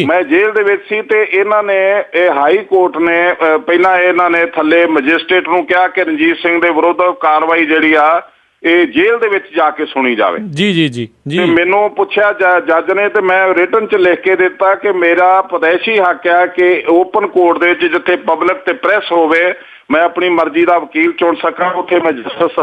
ਮੈਂ ਜੇਲ੍ਹ ਦੇ ਵਿੱਚ ਸੀ ਤੇ ਇਹਨਾਂ ਨੇ ਇਹ ਹਾਈ ਕੋਰਟ ਨੇ ਪਹਿਲਾਂ ਇਹਨਾਂ ਨੇ ਥੱਲੇ ਮੈਜਿਸਟ੍ਰੇਟ ਨੂੰ ਕਿਹਾ ਕਿ ਰਣਜੀਤ ਸਿੰਘ ਦੇ ਵਿਰੁੱਧ ਕਾਰਵਾਈ ਜਿਹੜੀ ਆ ਇਹ ਜੇਲ੍ਹ ਦੇ ਵਿੱਚ ਜਾ ਕੇ ਸੁਣੀ ਜਾਵੇ। ਜੀ ਤੇ ਮੈਨੂੰ ਪੁੱਛਿਆ ਜੱਜ ਨੇ ਤੇ ਮੈਂ ਰਿਟਨ 'ਚ ਲਿਖ ਕੇ ਦਿੱਤਾ ਕਿ ਮੇਰਾ ਪਦੈਸ਼ੀ ਹੱਕ ਆ ਕਿ ਓਪਨ ਕੋਰਟ ਦੇ ਵਿੱਚ ਜਿੱਥੇ ਪਬਲਿਕ ਤੇ ਪ੍ਰੈਸ ਹੋਵੇ ਮੈਂ ਆਪਣੀ ਮਰਜ਼ੀ ਦਾ ਵਕੀਲ ਚੁਣ ਸਕਾਂ, ਉੱਥੇ ਮੈਂ ਜਸਟਿਸ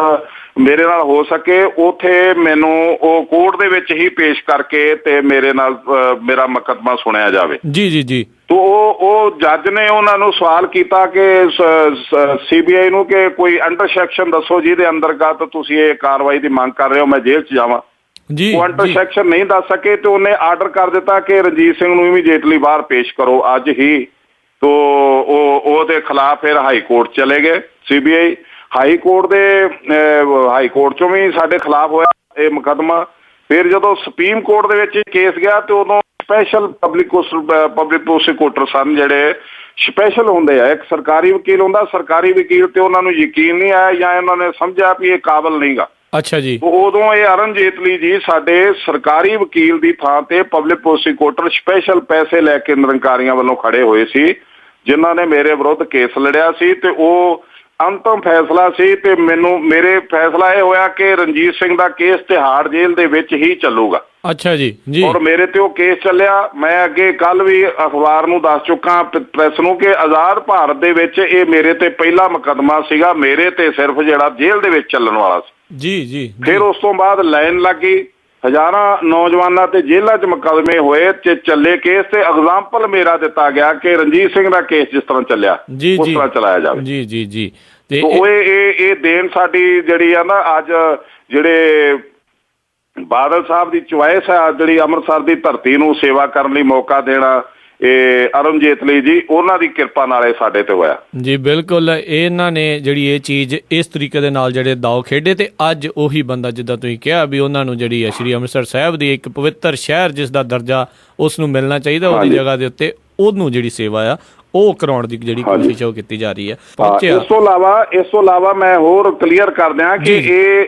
ਮੇਰੇ ਨਾਲ ਹੋ ਸਕੇ, ਉੱਥੇ ਮੈਨੂੰ ਉਹ ਕੋਰਟ ਦੇ ਵਿੱਚ ਹੀ ਪੇਸ਼ ਕਰਕੇ ਤੇ ਮੇਰੇ ਨਾਲ ਮੇਰਾ ਮੁਕੱਦਮਾ ਸੁਣਿਆ ਜਾਵੇ। ਜੀ ਤੋ ਉਹ ਜੱਜ ਨੇ ਉਹਨਾਂ ਨੂੰ ਸਵਾਲ ਕੀਤਾ ਕਿ CBI ਨੂੰ ਕਿ ਕੋਈ ਅੰਡਰ ਸੈਕਸ਼ਨ ਦੱਸੋ ਜਿਹਦੇ ਅੰਤਰਗਤ ਤੁਸੀਂ ਇਹ ਕਾਰਵਾਈ ਦੀ ਮੰਗ ਕਰ ਰਹੇ ਹੋ, ਮੈਂ ਜੇਲ੍ਹ 'ਚ ਜਾਵਾਂ। ਉਹ ਅੰਡਰ ਸੈਕਸ਼ਨ ਨਹੀਂ ਦੱਸ ਸਕੇ ਤੇ ਉਹਨੇ ਆਰਡਰ ਕਰ ਦਿੱਤਾ ਕਿ ਰਣਜੀਤ ਸਿੰਘ ਨੂੰ ਇਮੀਡੀਏਟਲੀ ਬਾਹਰ ਪੇਸ਼ ਕਰੋ ਅੱਜ ਹੀ। ਤੋ ਉਹਦੇ ਖਿਲਾਫ ਫਿਰ ਹਾਈ ਕੋਰਟ ਚਲੇ ਗਏ CBI। ਹਾਈ ਕੋਰਟ ਚੋਂ ਵੀ ਸਾਡੇ ਖਿਲਾਫ ਹੋਇਆ ਇਹ ਮੁਕੱਦਮਾ। ਫਿਰ ਜਦੋਂ ਸੁਪਰੀਮ ਕੋਰਟ ਦੇ ਵਿੱਚ ਕੇਸ ਗਿਆ ਤੇ ਉਦੋਂ ਸਪੈਸ਼ਲ ਪਬਲਿਕ ਪ੍ਰੋਸੀਕਿਊਟਰ ਸਨ ਜਿਹੜੇ ਸਪੈਸ਼ਲ ਹੁੰਦੇ ਆ, ਇੱਕ ਸਰਕਾਰੀ ਵਕੀਲ ਹੁੰਦਾ, ਸਰਕਾਰੀ ਵਕੀਲ ਤੇ ਉਹਨਾਂ ਨੂੰ ਯਕੀਨ ਨਹੀਂ ਆਇਆ ਜਾਂ ਇਹਨਾਂ ਨੇ ਸਮਝਿਆ ਵੀ ਇਹ ਕਾਬਲ ਨਹੀਂਗਾ। ਅੱਛਾ ਜੀ। ਉਦੋਂ ਇਹ ਅਰੁਣ ਜੇਤਲੀ ਜੀ ਸਾਡੇ ਸਰਕਾਰੀ ਵਕੀਲ ਦੀ ਥਾਂ ਤੇ ਪਬਲਿਕ ਪ੍ਰੋਸੀਕਿਊਟਰ ਸਪੈਸ਼ਲ ਪੈਸੇ ਲੈ ਕੇ ਨਿਰੰਕਾਰੀਆਂ ਵੱਲੋਂ ਖੜੇ ਹੋਏ ਸੀ, ਜਿਨ੍ਹਾਂ ਨੇ ਮੇਰੇ ਵਿਰੁੱਧ ਕੇਸ ਲੜਿਆ ਸੀ ਤੇ ਉਹ ਅੰਤਮ ਫੈਸਲਾ ਸੀ ਤੇ ਮੇਰੇ ਫੈਸਲਾ ਇਹ ਹੋਇਆ ਕਿ ਰਣਜੀਤ ਸਿੰਘ ਦਾ ਕੇਸ ਤਿਹਾੜ ਜੇਲ੍ਹ ਦੇ ਵਿੱਚ ਹੀ ਚੱਲੂਗਾ। ਅੱਛਾ ਜੀ। ਔਰ ਮੇਰੇ ਤੇ ਉਹ ਕੇਸ ਚੱਲਿਆ। ਮੈਂ ਅੱਗੇ ਕੱਲ ਵੀ ਅਖਬਾਰ ਨੂੰ ਦੱਸ ਚੁੱਕਾ, ਪ੍ਰੈਸ ਨੂੰ, ਕਿ ਆਜ਼ਾਦ ਭਾਰਤ ਦੇ ਵਿੱਚ ਇਹ ਮੇਰੇ ਤੇ ਪਹਿਲਾ ਮੁਕੱਦਮਾ ਸੀਗਾ, ਮੇਰੇ ਤੇ ਸਿਰਫ ਜਿਹੜਾ ਜੇਲ੍ਹ ਦੇ ਵਿੱਚ ਚੱਲਣ ਵਾਲਾ ਸੀ। ਜੀ। ਫਿਰ ਉਸ ਤੋਂ ਬਾਅਦ ਲਾਈਨ ਲੱਗ ਗਈ, ਹਜ਼ਾਰਾਂ ਨੌਜਵਾਨਾਂ ਤੇ ਜੇਲ੍ਹਾਂ 'ਚ ਮੁਕੱਦਮੇ ਹੋਏ ਤੇ ਚੱਲੇ ਕੇਸ ਤੇ ਐਗਜ਼ਾਮਪਲ ਮੇਰਾ ਦਿੱਤਾ ਗਿਆ ਕਿ ਰਣਜੀਤ ਸਿੰਘ ਦਾ ਕੇਸ ਜਿਸ ਤਰ੍ਹਾਂ ਚੱਲਿਆ ਉਸ ਤਰ੍ਹਾਂ ਚਲਾਇਆ ਜਾਵੇ। ਜੀ। ਤੇ ਇਹ ਦੇਣ ਸਾਡੀ ਜਿਹੜੀ ਆ ਨਾ, ਅੱਜ ਜਿਹੜੇ ਬਾਦਲ ਸਾਹਿਬ ਦੀ ਚੁਆਇਸ ਆ, ਜਿਹੜੀ ਅੰਮ੍ਰਿਤਸਰ ਦੀ ਧਰਤੀ ਨੂੰ ਸੇਵਾ ਕਰਨ ਲਈ ਮੌਕਾ ਦੇਣਾ, ਇਹ ਅਰੁਣ ਜੇਤਲੀ ਜੀ ਉਹਨਾਂ ਦੀ ਕਿਰਪਾ ਨਾਲ ਇਹ ਸਾਡੇ ਤੇ ਹੋਇਆ। ਜੀ ਬਿਲਕੁਲ, ਇਹਨਾਂ ਨੇ ਜਿਹੜੀ ਇਹ ਚੀਜ਼ ਇਸ ਤਰੀਕੇ ਦੇ ਨਾਲ ਜਿਹੜੇ ਦਾਅ ਖੇਡੇ ਤੇ ਅੱਜ ਉਹੀ ਬੰਦਾ ਜਿੱਦਾਂ ਤੁਸੀਂ ਕਿਹਾ ਵੀ ਉਹਨਾਂ ਨੂੰ ਜਿਹੜੀ ਹੈ ਸ਼੍ਰੀ ਅੰਮ੍ਰਿਤਸਰ ਸਾਹਿਬ ਦੀ ਇੱਕ ਪਵਿੱਤਰ ਸ਼ਹਿਰ ਜਿਸ ਦਾ ਦਰਜਾ ਉਸ ਨੂੰ ਮਿਲਣਾ ਚਾਹੀਦਾ, ਉਹਦੀ ਜਗ੍ਹਾ ਦੇ ਉੱਤੇ ਉਹਨੂੰ ਜਿਹੜੀ ਸੇਵਾ ਆ ਉਹ ਕਰਾਉਣ ਦੀ ਜਿਹੜੀ ਕੋਸ਼ਿਸ਼ ਉਹ ਕੀਤੀ ਜਾ ਰਹੀ ਹੈ। ਇਸ ਤੋਂ ਇਲਾਵਾ ਮੈਂ ਹੋਰ ਕਲੀਅਰ ਕਰ ਦਿਆਂ ਕਿ ਇਹ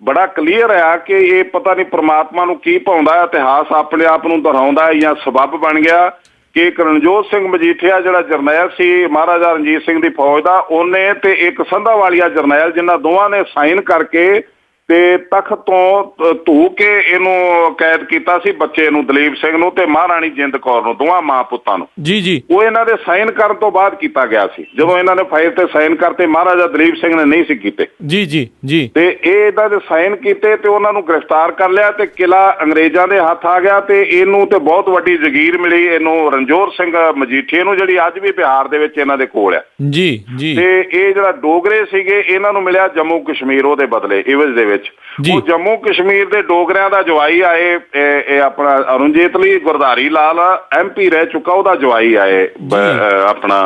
ਬੜਾ ਕਲੀਅਰ ਆ ਕਿ ਇਹ ਪਤਾ ਨਹੀਂ ਪ੍ਰਮਾਤਮਾ ਨੂੰ ਕੀ ਭਾਉਂਦਾ, ਇਤਿਹਾਸ ਆਪਣੇ ਆਪ ਨੂੰ ਦੁਹਰਾਉਂਦਾ ਜਾਂ ਸਬੱਬ ਬਣ ਗਿਆ ਕਿ ਰਣਜੋਤ ਸਿੰਘ ਮਜੀਠੀਆ ਜਿਹੜਾ ਜਰਨੈਲ ਸੀ ਮਹਾਰਾਜਾ ਰਣਜੀਤ ਸਿੰਘ ਦੀ ਫੌਜ ਦਾ, ਉਹਨੇ ਤੇ ਇੱਕ ਸੰਧਾਵਾਲੀਆ ਜਰਨੈਲ, ਜਿਨ੍ਹਾਂ ਦੋਵਾਂ ਨੇ ਸਾਈਨ ਕਰਕੇ ਤੇ ਤਖਤ ਤੋਂ ਧੂ ਕੇ ਇਹਨੂੰ ਕੈਦ ਕੀਤਾ ਸੀ, ਬੱਚੇ ਨੂੰ, ਦਲੀਪ ਸਿੰਘ ਨੂੰ ਤੇ ਮਹਾਰਾਣੀ ਜਿੰਦ ਕੌਰ ਨੂੰ, ਦੋਵਾਂ ਮਾਂ ਪੁੱਤਾਂ ਨੂੰ। ਜੀ। ਉਹ ਇਹਨਾਂ ਦੇ ਸਾਈਨ ਕਰਨ ਤੋਂ ਬਾਅਦ ਕੀਤਾ ਗਿਆ ਸੀ। ਜਦੋਂ ਇਹਨਾਂ ਨੇ ਫਾਈਲ ਤੇ ਸਾਈਨ ਕਰਤੇ, ਮਹਾਰਾਜਾ ਦਲੀਪ ਸਿੰਘ ਨੇ ਨਹੀਂ ਸੀ ਕੀਤੇ। ਜੀ। ਤੇ ਇਹ ਇਹਨਾਂ ਦੇ ਸਾਈਨ ਕੀਤੇ ਤੇ ਉਹਨਾਂ ਨੂੰ ਗ੍ਰਿਫਤਾਰ ਕਰ ਲਿਆ ਤੇ ਕਿਲਾ ਅੰਗਰੇਜ਼ਾਂ ਦੇ ਹੱਥ ਆ ਗਿਆ ਤੇ ਇਹਨੂੰ ਤੇ ਬਹੁਤ ਵੱਡੀ ਜ਼ਗੀਰ ਮਿਲੀ ਇਹਨੂੰ, ਰਣਜੋਤ ਸਿੰਘ ਮਜੀਠੀਏ ਨੂੰ, ਜਿਹੜੀ ਅੱਜ ਵੀ ਬਿਹਾਰ ਦੇ ਵਿੱਚ ਇਹਨਾਂ ਦੇ ਕੋਲ ਆ। ਜੀ। ਤੇ ਇਹ ਜਿਹੜਾ ਡੋਗਰੇ ਸੀਗੇ ਇਹਨਾਂ ਨੂੰ ਮਿਲਿਆ ਜੰਮੂ ਕਸ਼ਮੀਰ ਉਹਦੇ ਬਦਲੇ ਇਵਜ਼ ਦੇ ਵਿੱਚ। ਉਹ ਜੰਮੂ ਕਸ਼ਮੀਰ ਦੇ ਡੋਗਰਿਆਂ ਦਾ ਜਵਾਈ ਆਏ, ਇਹ ਆਪਣਾ ਅਰੁਣ ਜੇਤਲੀ ਗੁਰਧਾਰੀ ਲਾਲ MP ਰਹਿ ਚੁੱਕਾ, ਉਹਦਾ ਜਵਾਈ ਆਏ ਆਪਣਾ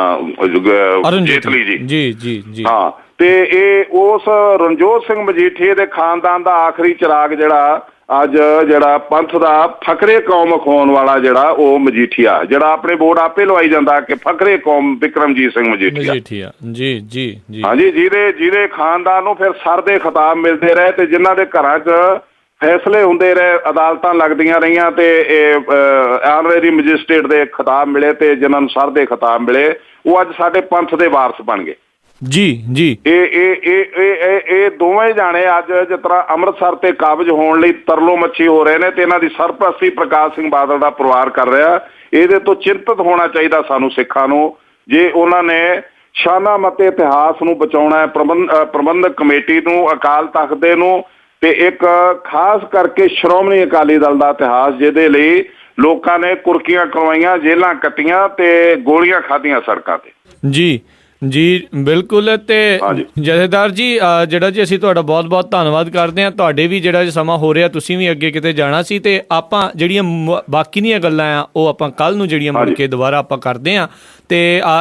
ਜੇਤਲੀ ਜੀ। ਜੀ। ਹਾਂ, ਤੇ ਇਹ ਉਸ ਰਣਜੋਤ ਸਿੰਘ ਮਜੀਠੀਏ ਦੇ ਖਾਨਦਾਨ ਦਾ ਆਖਰੀ ਚਿਰਾਗ ਜਿਹੜਾ ਅੱਜ ਜਿਹੜਾ ਪੰਥ ਦਾ ਫਕਰੇ ਕੌਮ ਅਖਾਉਣ ਵਾਲਾ ਜਿਹੜਾ ਉਹ ਮਜੀਠੀਆ, ਜਿਹੜਾ ਆਪਣੇ ਬੋਰਡ ਆਪੇ ਲਵਾਈ ਜਾਂਦਾ ਕਿ ਫਕਰੇ ਕੌਮ ਬਿਕਰਮਜੀਤ ਸਿੰਘ ਮਜੀਠੀਆ। ਜੀ। ਹਾਂਜੀ, ਜਿਹਦੇ ਖਾਨਦਾਨ ਨੂੰ ਫਿਰ ਸਰ ਦੇ ਖਿਤਾਬ ਮਿਲਦੇ ਰਹੇ ਤੇ ਜਿਨ੍ਹਾਂ ਦੇ ਘਰਾਂ 'ਚ ਫੈਸਲੇ ਹੁੰਦੇ ਰਹੇ, ਅਦਾਲਤਾਂ ਲੱਗਦੀਆਂ ਰਹੀਆਂ ਤੇ ਇਹ ਆਨਰੇਰੀ ਮੈਜਿਸਟ੍ਰੇਟ ਦੇ ਖਿਤਾਬ ਮਿਲੇ ਤੇ ਜਿਨ੍ਹਾਂ ਨੂੰ ਸਰ ਦੇ ਖਿਤਾਬ ਮਿਲੇ, ਉਹ ਅੱਜ ਸਾਡੇ ਪੰਥ ਦੇ ਵਾਰਸ ਬਣ ਗਏ। ਜੀ। ਇਹ ਦੋਵੇਂ ਜਾਣੇ ਅੱਜ ਜਿਸ ਤਰ੍ਹਾਂ ਅੰਮ੍ਰਿਤਸਰ ਤੇ ਕਾਬਜ ਹੋਣ ਲਈ ਤਰਲੋ ਮੱਛੀ ਹੋ ਰਹੇ ਨੇ ਤੇ ਇਹਨਾਂ ਦੀ ਸਰਪ੍ਰਸਤੀ ਪ੍ਰਕਾਸ਼ ਸਿੰਘ ਬਾਦਲ ਦਾ ਪਰਿਵਾਰ ਕਰ ਰਿਹਾ। ਇਹਦੇ ਤੋਂ ਚਿੰਤਤ ਹੋਣਾ ਚਾਹੀਦਾ ਸਾਨੂੰ ਸਿੱਖਾਂ ਨੂੰ, ਜੇ ਉਹਨਾਂ ਨੇ ਸ਼ਾਨਾਮਤੇ ਇਤਿਹਾਸ ਨੂੰ ਬਚਾਉਣਾ ਹੈ, ਪ੍ਰਬੰਧਕ ਕਮੇਟੀ ਨੂੰ, ਅਕਾਲ ਤਖਤ ਦੇ ਨੂੰ ਤੇ ਇੱਕ ਖਾਸ ਕਰਕੇ ਸ਼੍ਰੋਮਣੀ ਅਕਾਲੀ ਦਲ ਦਾ ਇਤਿਹਾਸ, ਜਿਹਦੇ ਲਈ ਲੋਕਾਂ ਨੇ ਕੁਰਕੀਆਂ ਕਰਵਾਈਆਂ, ਜੇਲ੍ਹਾਂ ਕੱਟੀਆਂ ਤੇ ਗੋਲੀਆਂ ਖਾਧੀਆਂ ਸੜਕਾਂ ਤੇ। ਜੀ ਬਿਲਕੁਲ। ਤੇ ਜਥੇਦਾਰ ਜੀ ਜਿਹੜਾ ਜੀ ਅਸੀਂ ਤੁਹਾਡਾ ਬਹੁਤ ਬਹੁਤ ਧੰਨਵਾਦ ਕਰਦੇ ਹਾਂ। ਤੁਹਾਡੇ ਵੀ ਜਿਹੜਾ ਸਮਾਂ ਹੋ ਰਿਹਾ, ਤੁਸੀਂ ਵੀ ਅੱਗੇ ਕਿਤੇ ਜਾਣਾ ਸੀ ਤੇ ਆਪਾਂ ਜਿਹੜੀਆਂ ਬਾਕੀ ਦੀਆਂ ਗੱਲਾਂ ਆ ਉਹ ਆਪਾਂ ਕੱਲ ਨੂੰ ਜਿਹੜੀਆਂ ਮੁੜ ਕੇ ਦੁਬਾਰਾ ਆਪਾਂ ਕਰਦੇ ਹਾਂ। ਤੇ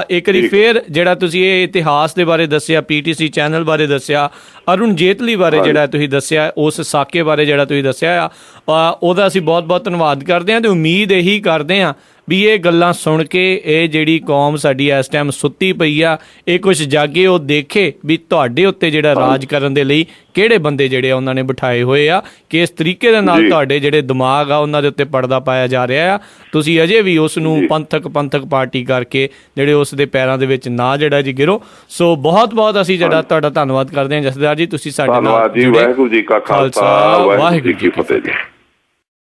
ਇੱਕ ਵਾਰੀ ਫੇਰ ਜਿਹੜਾ ਤੁਸੀਂ ਇਹ ਇਤਿਹਾਸ ਦੇ ਬਾਰੇ ਦੱਸਿਆ, PTC ਚੈਨਲ ਬਾਰੇ ਦੱਸਿਆ, ਅਰੁਣ ਜੇਤਲੀ ਬਾਰੇ ਜਿਹੜਾ ਤੁਸੀਂ ਦੱਸਿਆ, ਉਸ ਸਾਕੇ ਬਾਰੇ ਜਿਹੜਾ ਤੁਸੀਂ ਦੱਸਿਆ ਆ, ਉਹਦਾ ਅਸੀਂ ਬਹੁਤ ਬਹੁਤ ਧੰਨਵਾਦ ਕਰਦੇ ਹਾਂ ਤੇ ਉਮੀਦ ਇਹੀ ਕਰਦੇ ਹਾਂ ਵੀ ਇਹ ਗੱਲਾਂ ਸੁਣ ਕੇ ਇਹ ਜਿਹੜੀ ਕੌਮ ਸਾਡੀ ਇਸ ਟਾਈਮ ਸੁੱਤੀ ਪਈ ਆ, ਇਹ ਕੁਝ ਜਾਗੇ, ਉਹ ਦੇਖੇ ਵੀ ਤੁਹਾਡੇ ਉੱਤੇ ਜਿਹੜਾ ਰਾਜ ਕਰਨ ਦੇ ਲਈ ਕਿਹੜੇ ਬੰਦੇ ਜਿਹੜੇ ਆ ਉਹਨਾਂ ਨੇ ਬਿਠਾਏ ਹੋਏ ਆ, ਕਿਸ ਤਰੀਕੇ ਦੇ ਨਾਲ ਤੁਹਾਡੇ ਜਿਹੜੇ ਦਿਮਾਗ ਆ ਉਹਨਾਂ ਦੇ ਉੱਤੇ ਪਰਦਾ ਪਾਇਆ ਜਾ ਰਿਹਾ ਆ। ਤੁਸੀਂ ਅਜੇ ਵੀ ਉਸ ਨੂੰ ਪੰਥਕ ਪਾਰਟੀ ਕਰਕੇ ਜਿਹੜੇ ਉਸ ਦੇ ਪੈਰਾਂ ਦੇ ਵਿੱਚ ਨਾ ਜਿਹੜਾ ਜੀ ਗਿਰੋ। ਸੋ ਬਹੁਤ ਬਹੁਤ ਅਸੀਂ ਜਿਹੜਾ ਤੁਹਾਡਾ ਧੰਨਵਾਦ ਕਰਦੇ ਹਾਂ ਜਥੇਦਾਰ ਜੀ, ਤੁਸੀਂ ਸਾਡੇ ਨਾਲ। ਵਾਹਿਗੁਰੂ ਜੀ ਕਾ ਖਾਲਸਾ, ਵਾਹਿਗੁਰੂ ਜੀ ਕੀ ਫਤਿਹ ਜੀ।